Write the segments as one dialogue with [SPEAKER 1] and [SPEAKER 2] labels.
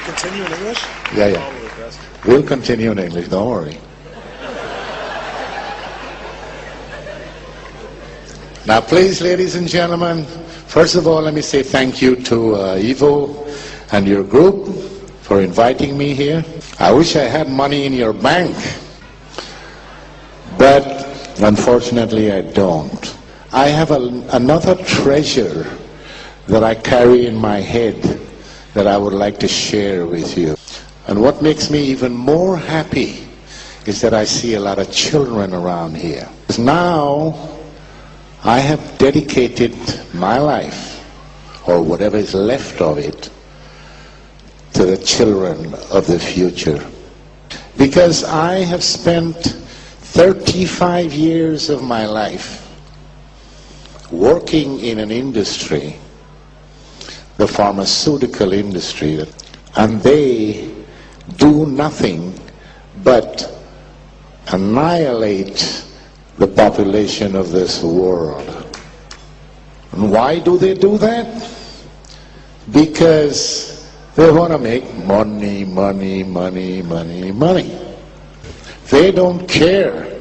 [SPEAKER 1] continue in English?
[SPEAKER 2] Yeah. We'll continue in English, don't worry. Now, please, ladies and gentlemen, first of all, let me say thank you to Ivo and your group for inviting me here. I wish I had money in your bank, but unfortunately I don't. I have another treasure that I carry in my head that I would like to share with you. And what makes me even more happy is that I see a lot of children around here. Now, I have dedicated my life, or whatever is left of it, to the children of the future. Because I have spent 35 years of my life working in an industry, the pharmaceutical industry, and they do nothing but annihilate the population of this world. And why do they do that? Because they want to make money. They don't care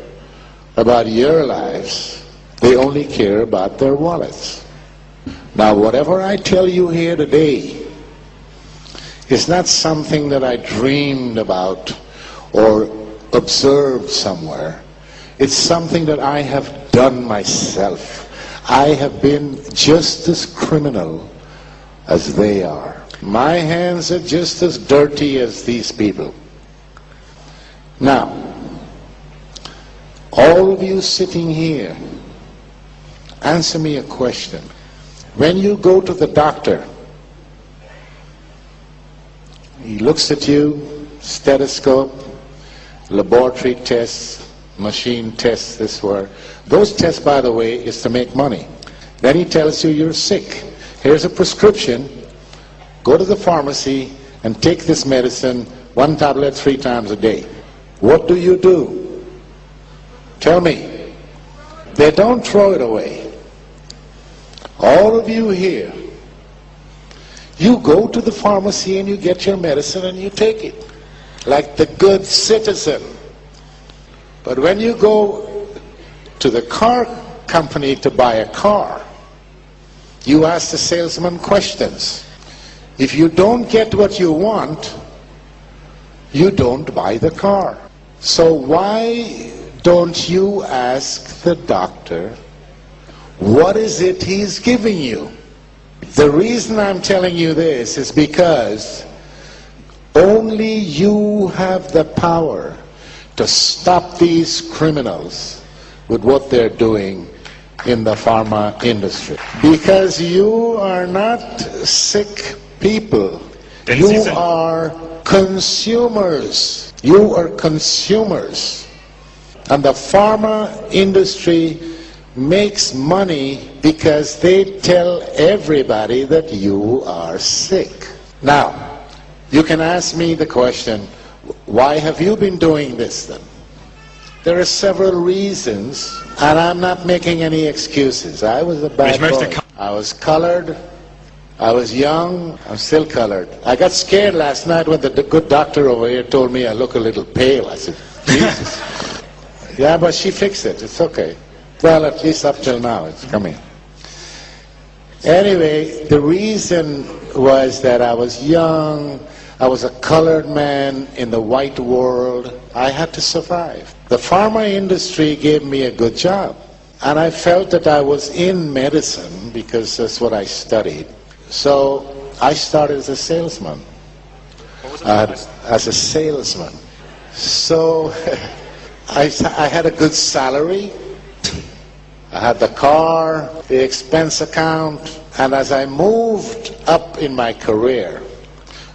[SPEAKER 2] about your lives. They only care about their wallets. Now, whatever I tell you here today is not something that I dreamed about or observed somewhere. It's something that I have done myself. I have been just as criminal as they are. My hands are just as dirty as these people. Now, all of you sitting here, answer me a question. When you go to the doctor, he looks at you, stethoscope, laboratory tests, machine tests, this were. Those tests, by the way, is to make money. Then he tells you you're sick. Here's a prescription. Go to the pharmacy and take this medicine, 1 tablet 3 times a day. What do? Tell me. They don't throw it away. All of you here, you go to the pharmacy and you get your medicine and you take it, like the good citizen. But when you go to the car company to buy a car, you ask the salesman questions. If you don't get what you want, you don't buy the car. So why don't you ask the doctor, what is it he's giving you? The reason I'm telling you this is because only you have the power to stop these criminals with what they're doing in the pharma industry. Because you are not sick people. You are consumers. You are consumers. And the pharma industry makes money because they tell everybody that you are sick. Now, you can ask me the question, why have you been doing this then? There are several reasons, and I'm not making any excuses. I was a bad boy. I was colored. I was young. I'm still colored. I got scared last night when the good doctor over here told me I look a little pale. I said, Jesus. Yeah, but she fixed it. It's okay. Well, at least up till now, it's coming. Anyway, the reason was that I was young. I was a colored man in the white world. I had to survive. The pharma industry gave me a good job. And I felt that I was in medicine because that's what I studied. So I started as a salesman.
[SPEAKER 1] What was it?
[SPEAKER 2] As a salesman. So I had a good salary. I had the car, the expense account. And as I moved up in my career,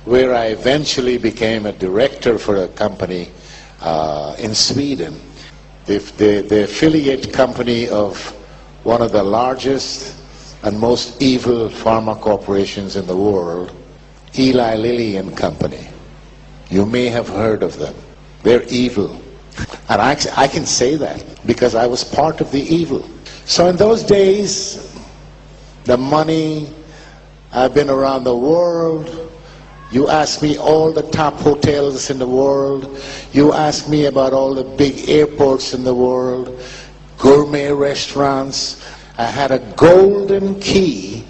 [SPEAKER 2] where I eventually became a director for a company in Sweden, the affiliate company of one of the largest and most evil pharma corporations in the world, Eli Lilly and Company. You may have heard of them. They're evil. And I can say that because I was part of the evil. So in those days, the money, I've been around the world, You ask me all the top hotels in the world. You ask me about all the big airports in the world, gourmet restaurants. I had a golden key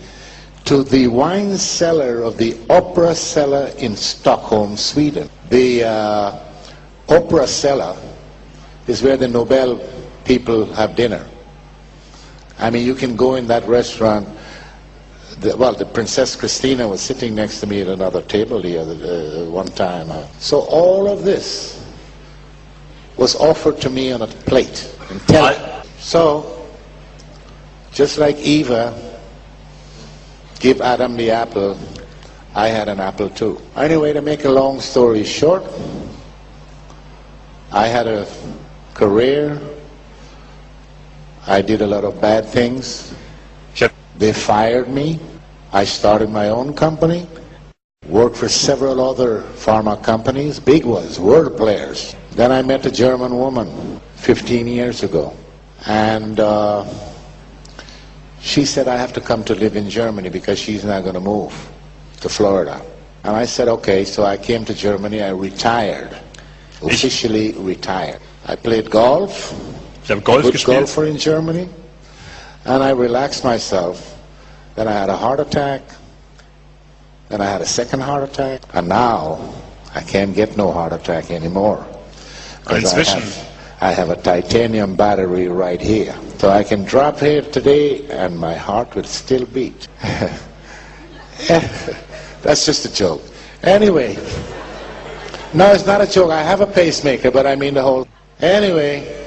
[SPEAKER 2] to the wine cellar of the Opera Cellar in Stockholm, Sweden. The Opera Cellar is where the Nobel people have dinner. I mean, you can go in that restaurant. The Princess Christina was sitting next to me at another table the other one time. So all of this was offered to me on a plate. So, just like Eva gave Adam the apple, I had an apple too. Anyway, to make a long story short, I had a career. I did a lot of bad things. They fired me. I started my own company, worked for several other pharma companies, big ones, world players. Then I met a German woman 15 years ago. And she said I have to come to live in Germany because she's not going to move to Florida. And I said, okay, so I came to Germany. I retired, officially retired. I played golf, good golfer in Germany. And I relaxed myself. Then I had a heart attack. Then I had a second heart attack. And now I can't get no heart attack anymore. I have a titanium battery right here. So I can drop here today and my heart will still beat. That's just a joke. Anyway, no, it's not a joke. I have a pacemaker, but I mean the whole... Anyway...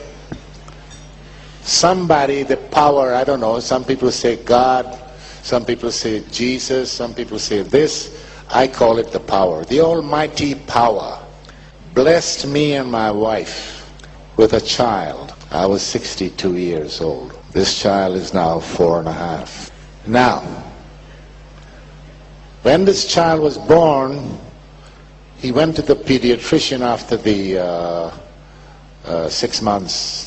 [SPEAKER 2] Somebody, the power, I don't know, some people say God, some people say Jesus, some people say this. I call it the power. The almighty power blessed me and my wife with a child. I was 62 years old. This child is now 4.5. Now, when this child was born, he went to the pediatrician after the 6 months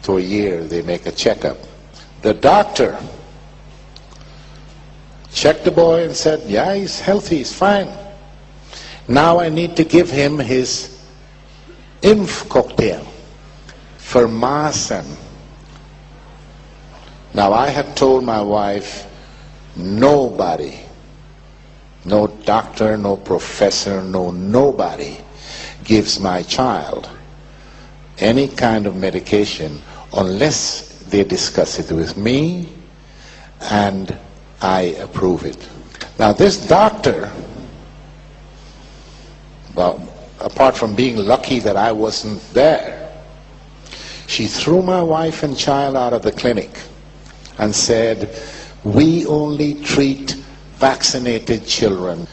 [SPEAKER 2] to a year, they make a checkup. The doctor checked the boy and said, yeah, he's healthy, he's fine. Now I need to give him his IMF cocktail, Farmaceuticas. Now I had told my wife, nobody, no doctor, no professor, nobody gives my child any kind of medication unless they discuss it with me and I approve it. Now this doctor, well, apart from being lucky that I wasn't there, she threw my wife and child out of the clinic and said, we only treat vaccinated children.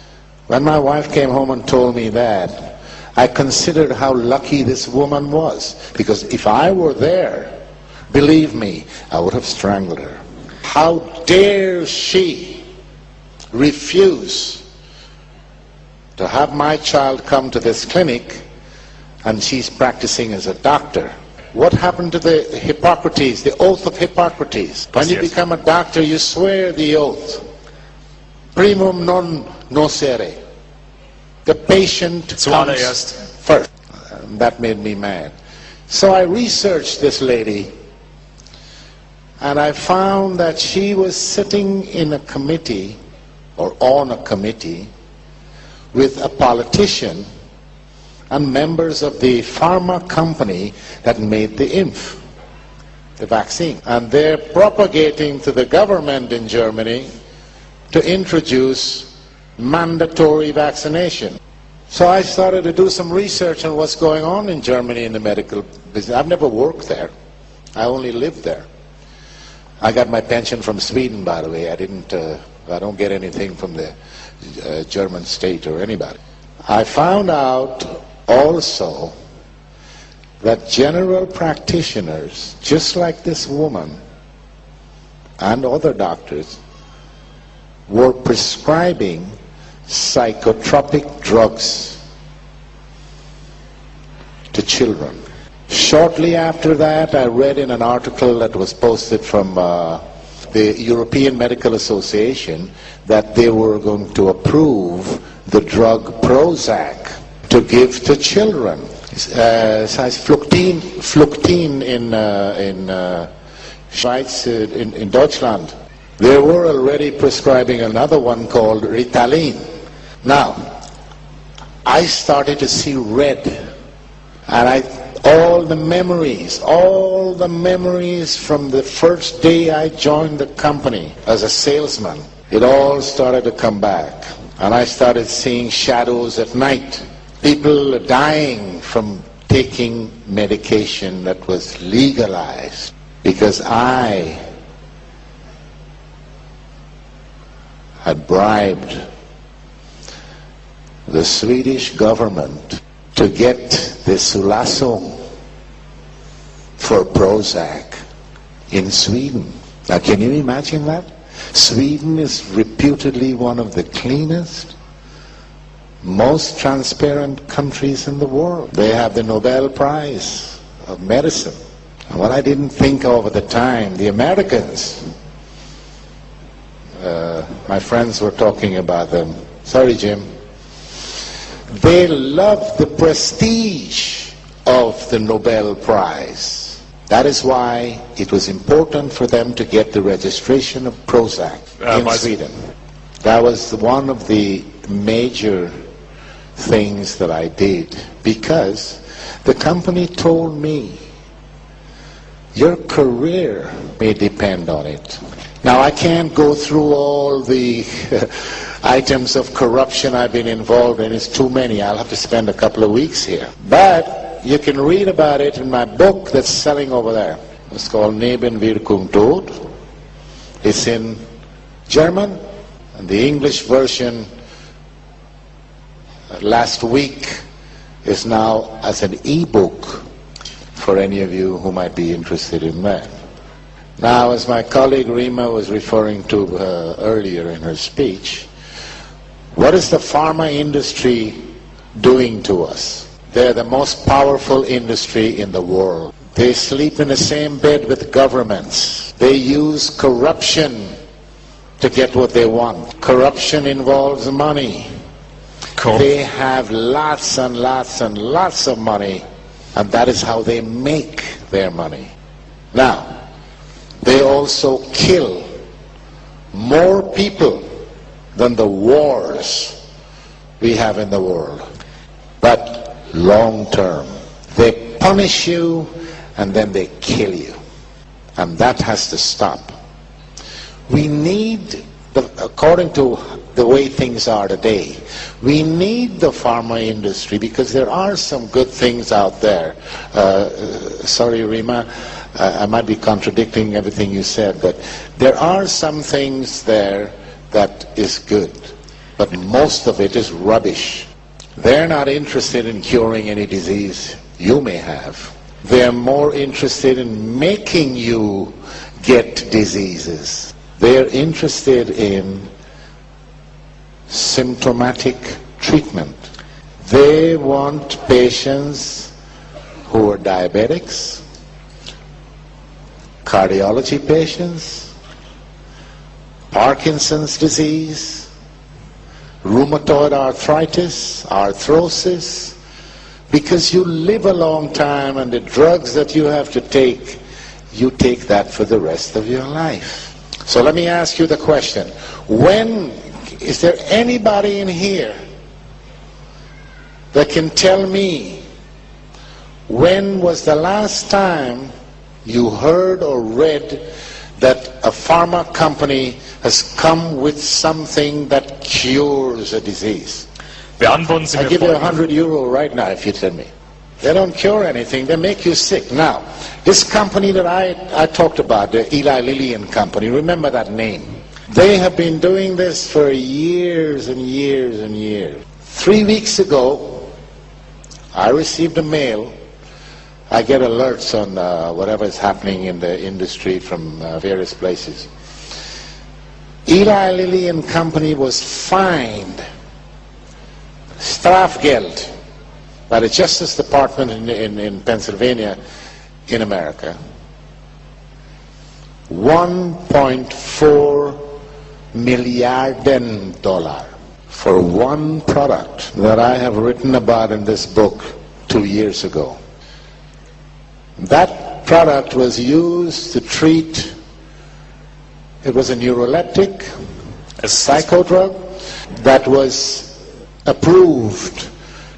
[SPEAKER 2] When my wife came home and told me that, I considered how lucky this woman was, because if I were there, believe me, I would have strangled her. How dare she refuse to have my child come to this clinic and she's practicing as a doctor? What happened to the Hippocrates, the oath of Hippocrates? When you become a doctor, you swear the oath. Primum non nocere. The patient comes first. That made me mad. So I researched this lady, and I found that she was sitting in a committee, or on a committee, with a politician and members of the pharma company that made the IMF, the vaccine. And they're propagating to the government in Germany to introduce mandatory vaccination. So I started to do some research on what's going on in Germany in the medical business. I've never worked there. I only lived there. I got my pension from Sweden, by the way. I don't get anything from the German state or anybody. I found out also that general practitioners, just like this woman and other doctors, were prescribing psychotropic drugs to children. Shortly after that, I read in an article that was posted from the European Medical Association that they were going to approve the drug Prozac to give to children. Size Fluctin in Schweiz, in Deutschland. They were already prescribing another one called Ritalin. Now, I started to see red, and all the memories from the first day I joined the company as a salesman, it all started to come back. And I started seeing shadows at night. People dying from taking medication that was legalized because I had bribed the Swedish government to get the Sulasong for Prozac in Sweden. Now, can you imagine that? Sweden is reputedly one of the cleanest, most transparent countries in the world. They have the Nobel Prize of Medicine. And what I didn't think of at the time, the Americans, my friends were talking about them. Sorry, Jim. They love the prestige of the Nobel Prize. That is why it was important for them to get the registration of Prozac in Sweden. That was one of the major things that I did, because the company told me, your career may depend on it. Now, I can't go through all the items of corruption I've been involved in. It's too many. I'll have to spend a couple of weeks here. But you can read about it in my book that's selling over there. It's called Nebenwirkung Tod. It's in German, and the English version last week is now as an e-book for any of you who might be interested in that. Now, as my colleague Rima was referring to earlier in her speech, what is the pharma industry doing to us? They're the most powerful industry in the world. They sleep in the same bed with governments. They use corruption to get what they want. Corruption involves money.
[SPEAKER 3] Cool.
[SPEAKER 2] They have lots and lots and lots of money, and that is how they make their money. Now, they also kill more people than the wars we have in the world. But long term, they punish you and then they kill you. And that has to stop. We need, according to the way things are today, we need the pharma industry because there are some good things out there. Sorry, Rima, I might be contradicting everything you said, but there are some things there that is good, but most of it is rubbish. They're not interested in curing any disease you may have. They're more interested in making you get diseases. They're interested in symptomatic treatment. They want patients who are diabetics, cardiology patients, Parkinson's disease, rheumatoid arthritis, arthrosis, because you live a long time and the drugs that you have to take, you take that for the rest of your life. So let me ask you the question, is there anybody in here that can tell me when was the last time you heard or read that a pharma company has come with something that cures a disease?
[SPEAKER 3] Beantworten Sie
[SPEAKER 2] I
[SPEAKER 3] mir
[SPEAKER 2] give you
[SPEAKER 3] Folgendes.
[SPEAKER 2] €100 right now if you tell me. They don't cure anything, they make you sick. Now, this company that I talked about, the Eli Lilly and Company, remember that name. They have been doing this for years and years and years. 3 weeks ago, I received a mail. I get alerts on whatever is happening in the industry from various places. Eli Lilly and Company was fined Strafgeld by the Justice Department in Pennsylvania, in America. $1.4 million for one product that I have written about in this book 2 years ago. That product was used to treat, it was a neuroleptic, a psychodrug that was approved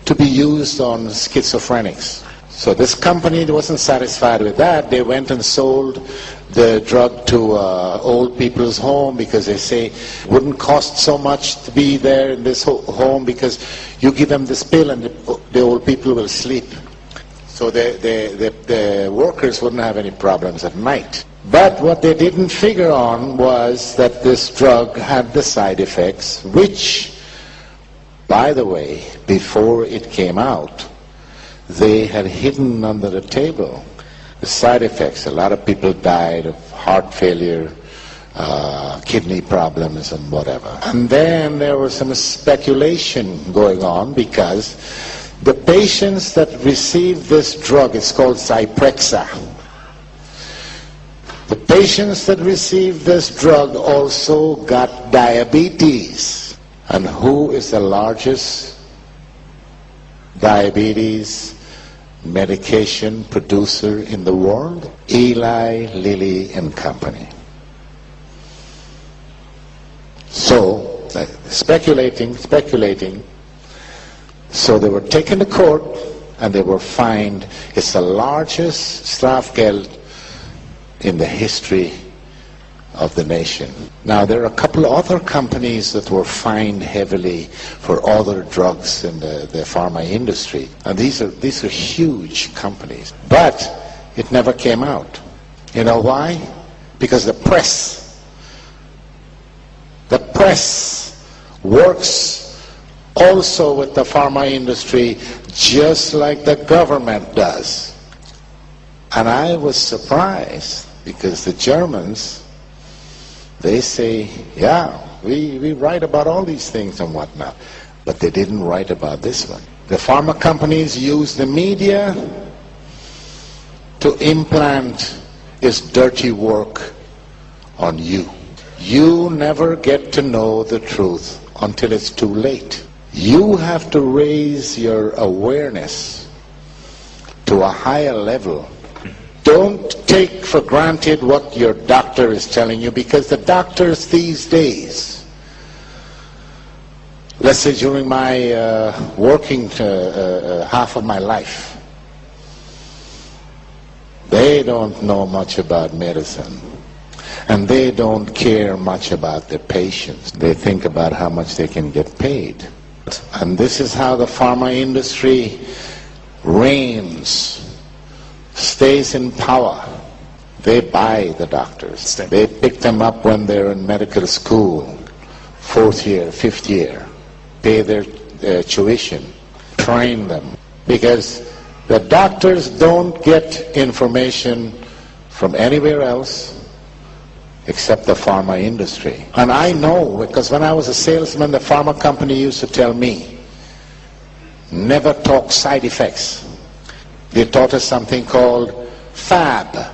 [SPEAKER 2] to be used on schizophrenics. So this company wasn't satisfied with that. They went and sold the drug to old people's home because they say it wouldn't cost so much to be there in this home because you give them this pill and the old people will sleep. So the workers wouldn't have any problems at night. But what they didn't figure on was that this drug had the side effects, which, by the way, before it came out, they had hidden under the table. The side effects, a lot of people died of heart failure, kidney problems and whatever. And then there was some speculation going on because the patients that received this drug, it's called Zyprexa, the patients that received this drug also got diabetes. And who is the largest diabetes medication producer in the world? Eli Lilly and Company. So, speculating. So they were taken to court and they were fined. It's the largest strafgeld in the history of the nation. Now there are a couple of other companies that were fined heavily for other drugs in the pharma industry, and these are huge companies. But it never came out. You know why? Because the press works also with the pharma industry just like the government does. And I was surprised because the Germans, they say, yeah, we write about all these things and whatnot, but they didn't write about this one. The pharma companies use the media to implant its dirty work on you. You never get to know the truth until it's too late. You have to raise your awareness to a higher level. Don't take for granted what your doctor is telling you, because the doctors these days, let's say during my working half of my life, they don't know much about medicine. And they don't care much about their patients. They think about how much they can get paid. And this is how the pharma industry reigns, stays in power. They buy the doctors. They pick them up when they're in medical school, 4th year, 5th year, pay their tuition, train them. Because the doctors don't get information from anywhere else except the pharma industry. And I know, because when I was a salesman, the pharma company used to tell me, never talk side effects. They taught us something called FAB,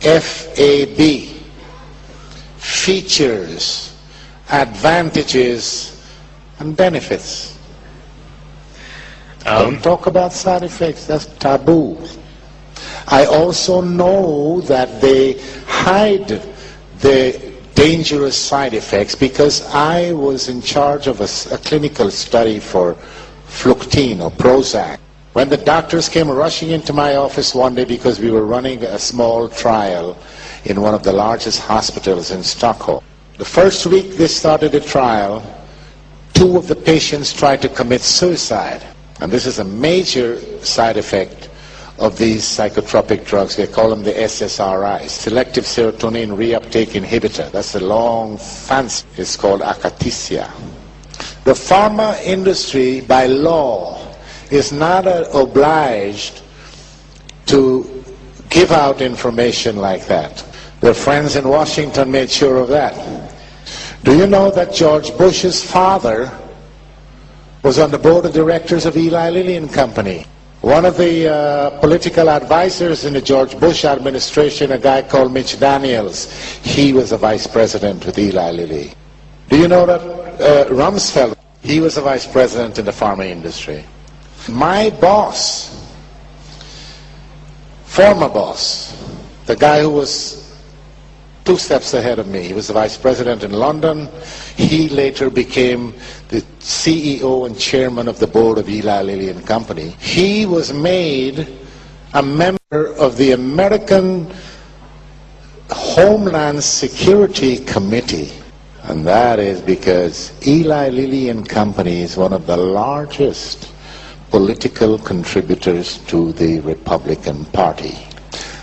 [SPEAKER 2] F-A-B, features, advantages, and benefits. Don't talk about side effects, that's taboo. I also know that they hide the dangerous side effects because I was in charge of a clinical study for Fluctine or Prozac. When the doctors came rushing into my office one day because we were running a small trial in one of the largest hospitals in Stockholm. The first week they started the trial, 2 of the patients tried to commit suicide. And this is a major side effect of these psychotropic drugs. They call them the SSRIs, selective serotonin reuptake inhibitor. That's a long fancy. It's called akathisia. The pharma industry, by law, is not obliged to give out information like that. Their friends in Washington made sure of that. Do you know that George Bush's father was on the board of directors of Eli Lilly and Company? One of the political advisors in the George Bush administration, a guy called Mitch Daniels, he was a vice president with Eli Lilly. Do you know that Rumsfeld, He was a vice president in the pharma industry. My boss, former boss, the guy who was 2 steps ahead of me, he was the vice president in London. He later became the CEO and chairman of the board of Eli Lilly and Company. He was made a member of the American Homeland Security Committee. And that is because Eli Lilly and Company is one of the largest political contributors to the Republican Party.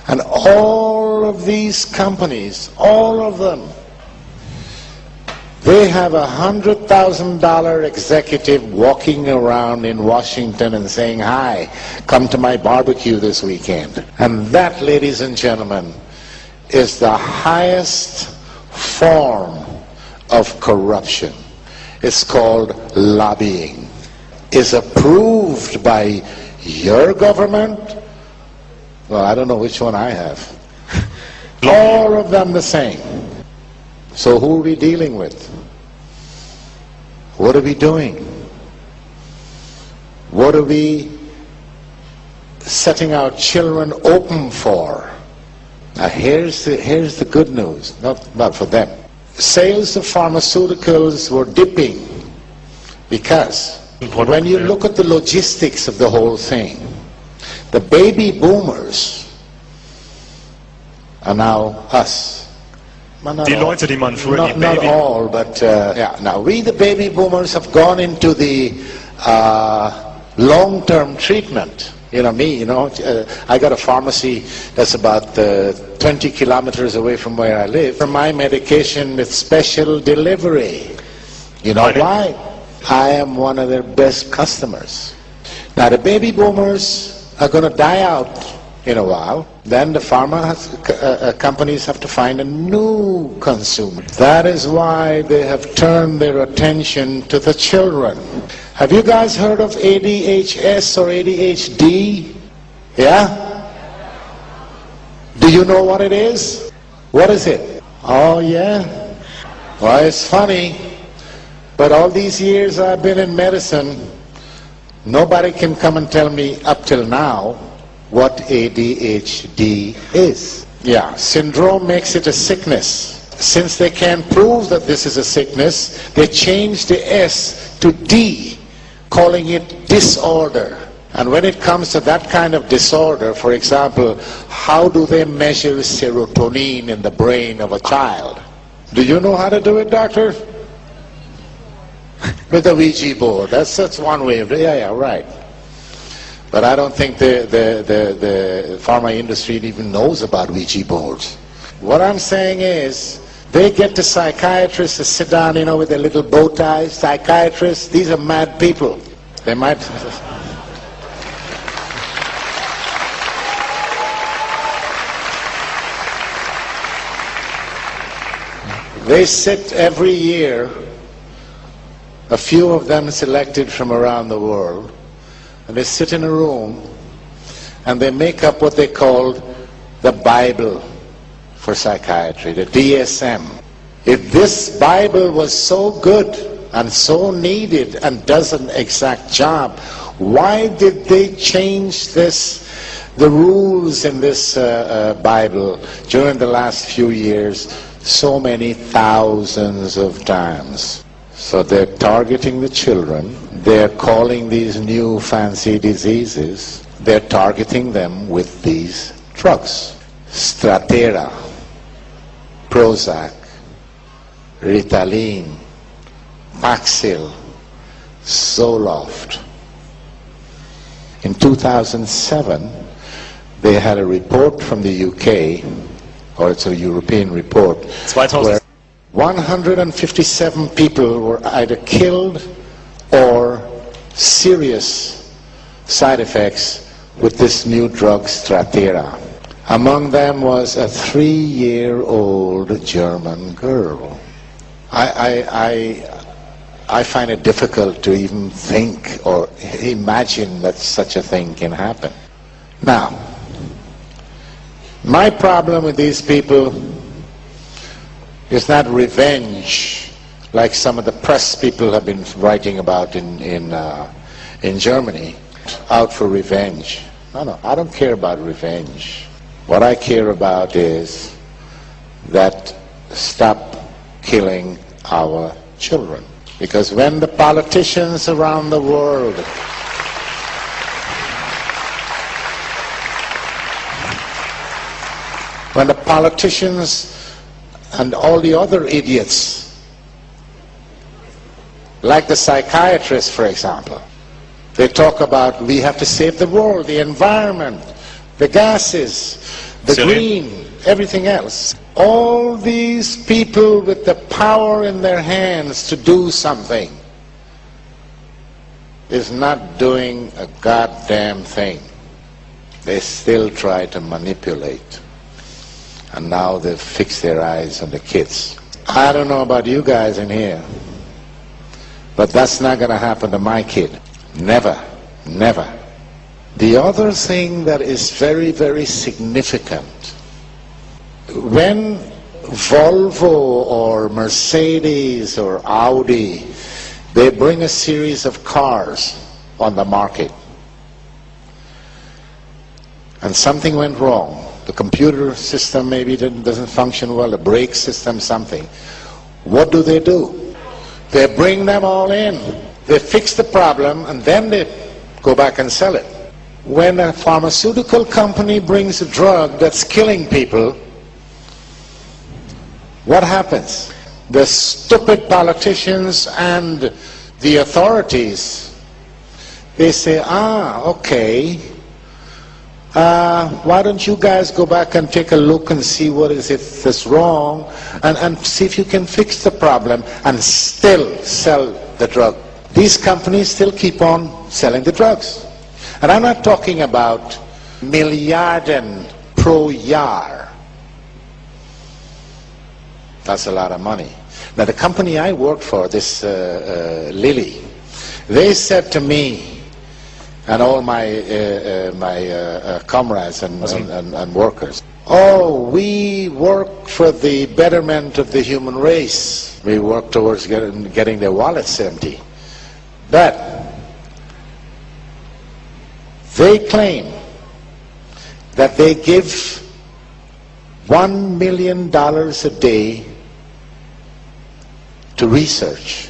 [SPEAKER 2] And all of these companies, all of them, they have $100,000 executive walking around in Washington and saying, "Hi, come to my barbecue this weekend." And that, ladies and gentlemen, is the highest form of corruption. It's called lobbying. Is approved by your government. Well, I don't know which one I have. All of them the same. So who are we dealing with? What are we doing? What are we setting our children open for? Now here's the good news, not for them. Sales of pharmaceuticals were dipping because when you look at the logistics of the whole thing, the baby boomers are now us.
[SPEAKER 3] Die Leute, die man früher die
[SPEAKER 2] Not
[SPEAKER 3] Baby...
[SPEAKER 2] all, but yeah. Now we, the baby boomers, have gone into the long-term treatment. You know me, I got a pharmacy that's about 20 kilometers away from where I live for my medication with special delivery. You know why? I am one of their best customers. Now the baby boomers are going to die out in a while. Then the pharma companies have to find a new consumer. That is why they have turned their attention to the children. Have you guys heard of ADHS or ADHD? Yeah? Do you know what it is? What is it? Oh yeah? Well, it's funny, but all these years I've been in medicine, nobody can come and tell me up till now what ADHD is. Yeah, syndrome makes it a sickness. Since they can't prove that this is a sickness, they changed the S to D, calling it disorder. And when it comes to that kind of disorder, for example, how do they measure serotonin in the brain of a child? Do you know how to do it, doctor? With the Ouija board. That's one way of it. Yeah, right. But I don't think the pharma industry even knows about Ouija boards. What I'm saying is, they get the psychiatrists to sit down, with their little bow ties. Psychiatrists, these are mad people. They might... They sit every year, a few of them selected from around the world, and they sit in a room and they make up what they called the Bible for psychiatry, the DSM. If this Bible was so good and so needed and does an exact job, why did they change the rules in this Bible during the last few years so many thousands of times? So they're targeting the children. They're calling these new fancy diseases, they're targeting them with these drugs. Strattera, Prozac, Ritalin, Paxil, Zoloft. In 2007, they had a report from the UK, or it's a European report,
[SPEAKER 3] 2000.
[SPEAKER 2] where 157 people were either killed or serious side effects with this new drug Strattera. Among them was a 3-year-old German girl. I find it difficult to even think or imagine that such a thing can happen. Now, my problem with these people is not revenge like some of the press people have been writing about in Germany, out for revenge. No, I don't care about revenge. What I care about is that stop killing our children. Because when the politicians around the world when the politicians and all the other idiots, like the psychiatrists, for example, they talk about we have to save the world, the environment, the gases, the green, everything else. All these people with the power in their hands to do something is not doing a goddamn thing. They still try to manipulate. And now they've fixed their eyes on the kids. I don't know about you guys in here, but that's not going to happen to my kid. Never, never. The other thing that is very, very significant, when Volvo or Mercedes or Audi, they bring a series of cars on the market, and something went wrong. The computer system maybe doesn't function well, the brake system, something. What do? They bring them all in. They fix the problem and then they go back and sell it. When a pharmaceutical company brings a drug that's killing people, what happens? The stupid politicians and the authorities, they say, okay, why don't you guys go back and take a look and see what is it that's wrong, and see if you can fix the problem and still sell the drug. These companies still keep on selling the drugs. And I'm not talking about miljarden pro jaar. That's a lot of money. Now the company I worked for, this Lilly, they said to me and all my comrades and workers, oh, we work for the betterment of the human race. We work towards getting their wallets empty. But they claim that they give $1 million a day to research.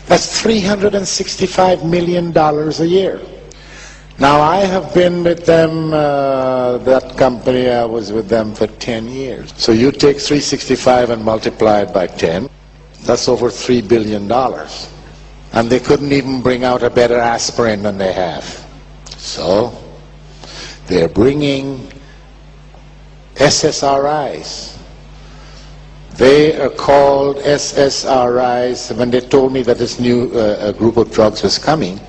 [SPEAKER 2] That's $365 million a year. Now I have been with them, that company, I was with them for 10 years. So you take 365 and multiply it by 10, that's over $3 billion. And they couldn't even bring out a better aspirin than they have. So they're bringing SSRIs. They are called SSRIs. When they told me that this new group of drugs was coming,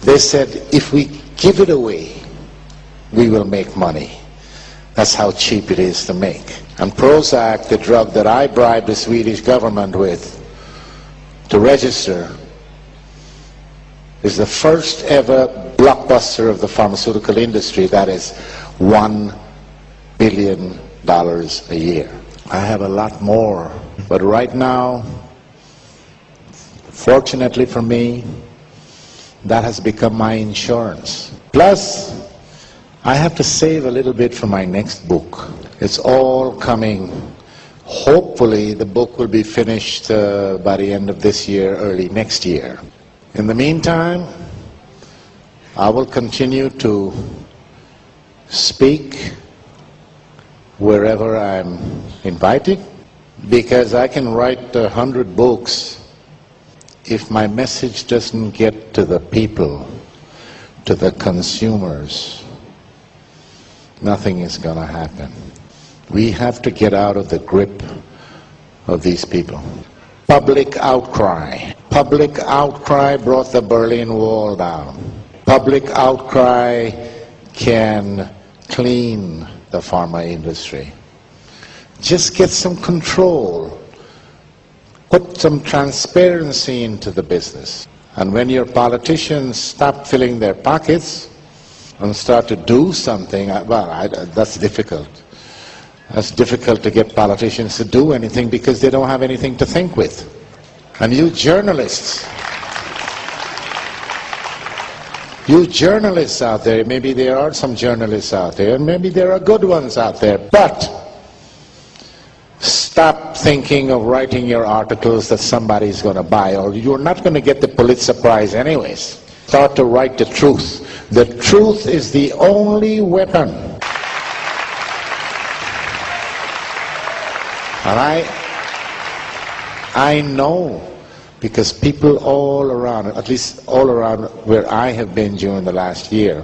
[SPEAKER 2] they said, if we give it away, we will make money. That's how cheap it is to make. And Prozac, the drug that I bribed the Swedish government with to register, is the first ever blockbuster of the pharmaceutical industry. That is $1 billion a year. I have a lot more, but right now, fortunately for me, that has become my insurance. Plus, I have to save a little bit for my next book. It's all coming. Hopefully, the book will be finished by the end of this year, early next year. In the meantime, I will continue to speak wherever I'm invited, because I can write 100 books. If my message doesn't get to the people, to the consumers, nothing is going to happen. We have to get out of the grip of these people. Public outcry. Public outcry brought the Berlin Wall down. Public outcry can clean the pharma industry. Just get some control. Put some transparency into the business. And when your politicians stop filling their pockets and start to do something, well, that's difficult. That's difficult to get politicians to do anything because they don't have anything to think with. And you journalists out there, maybe there are some journalists out there, maybe there are good ones out there, but stop thinking of writing your articles that somebody's going to buy, or you're not going to get the Pulitzer Prize anyways. Start to write the truth. The truth is the only weapon. And I know, because people all around, at least all around where I have been during the last year,